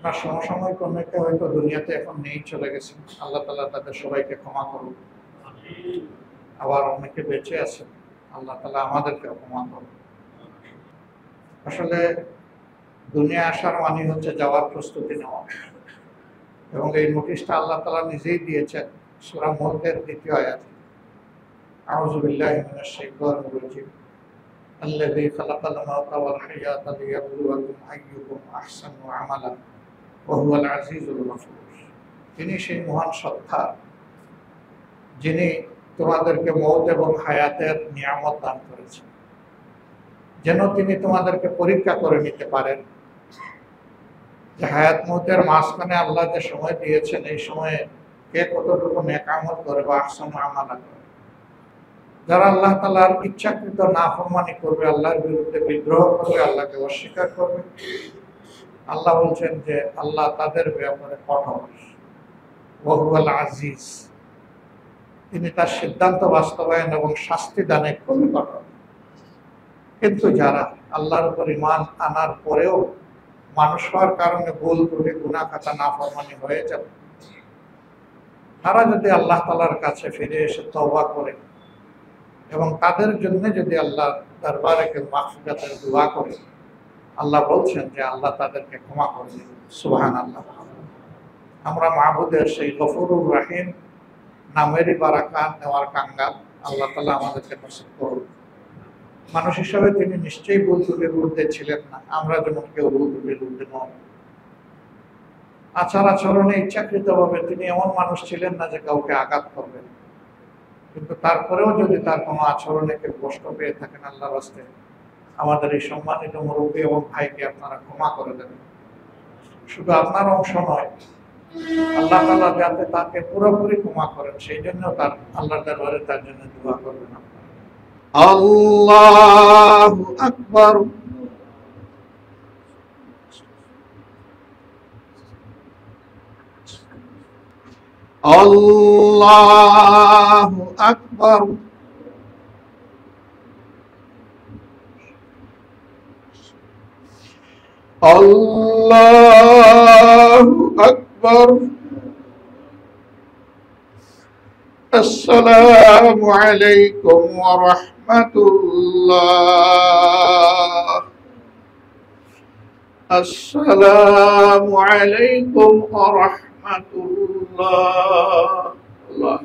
আপনার সমসাময়িক অনেকে হয়তো দুনিয়াতে এখন নেই, চলে গেছেন। আল্লাহ তাআলা তাদের সবাইকে ক্ষমা করুন। আবার অনেকে বেঁচে আছেন, আল্লাহ তাআলা আমাদেরকে ক্ষমা করুন। আসলে দুনিয়া আসার মানে হচ্ছে যাওয়ার প্রস্তুতি নেওয়া, এবং এই নোটিশটা আল্লাহ তাআলা নিজেই দিয়েছেন সূরা মুলকের ২য় আয়াতে। আউযু বিল্লাহি মিনাশ শাইতানির রাজীম। আল্লাযী খালাকাল মাউতা ওয়াল হায়াতা লিয়াবলুয়াকুম আইয়ুকুম আহসানু আমালা ওয়া হুয়াল আজিজুল গফুর। তিনি সেই মহান সত্তা যিনি তোমাদেরকে মওত এবং হায়াতের নিয়ামত দান করেছেন, যেন তিনি তোমাদেরকে পরীক্ষা করে নিতে পারেন যে হায়াত মওতের মাঝখানে আল্লাহ যে সময় দিয়েছেন, এই সময়ে কে কতটুকু নেক আমল করে বা আহসানু আমালা করে। যারা আল্লাহ তাআলার ইচ্ছাকৃত নাফরমানি করবে, আল্লাহর বিরুদ্ধে বিদ্রোহ করবে, আল্লাহকে অস্বীকার করবে, আল্লাহ বলছেন যে আল্লাহ তাদের ব্যাপারে কঠোর। ওয়া হুয়াল আজিজ, তিনি তার সিদ্ধান্ত বাস্তবায়ন এবং শাস্তি দানে খুবই কঠোর। কিন্তু যারা আল্লাহর উপর ঈমান আনার পরেও মানুষ হওয়ার কারণে ভুল ত্রুটি গুনাহ খাতা নাফরমানি হয়ে যাবে, তারা যদি আল্লাহ তাআলার কাছে ফিরে এসে তওবা করে এবং তাদের জন্য যদি আল্লাহ দরবারে মাগফিরাতের দোয়া করে, আল্লাহ বলছেন যে আল্লাহ তাদেরকে ক্ষমা করে দেবেন। সুবহানাল্লাহ। আমরা মাহবুদের সেই গফুরুর রহিম নামেরই বারাকাত নেওয়ার কাঙ্গাল। আল্লাহ তাআলা আমাদেরকে নসিব করুন। মানুষ হিসাবে তিনি নিশ্চয়ই ভুল ত্রুটির ঊর্ধ্বে ছিলেন না, আমরা যেমন কেউ ভুল ত্রুটির ঊর্ধ্বে নন। আচার আচরণে ইচ্ছাকৃতভাবে তিনি এমন মানুষ ছিলেন না যে কাউকে আঘাত করবেন, কিন্তু তারপরেও যদি তার কোনো আচরণে কেউ কষ্ট পেয়ে থাকেন, আল্লাহর রাস্তে আমাদের এই সম্মানিত মুরব্বী এবং ভাইকে আপনারা ক্ষমা করে দেবেন। শুধু আপনার অংশ নয়, আল্লাহ তাআলা যাতে তাকে পুরোপুরি ক্ষমা করেন, সেই জন্য তার আল্লাহর দরবারে তার জন্য দোয়া করবেন। আল্লাহু আকবার। আল্লাহু আকবার। আল্লাহু আকবার। আসসালামু আলাইকুম ওয়া রাহমাতুল্লাহ। আসসালামু আলাইকুম ওয়া রাহমাতুল্লাহ। আল্লাহ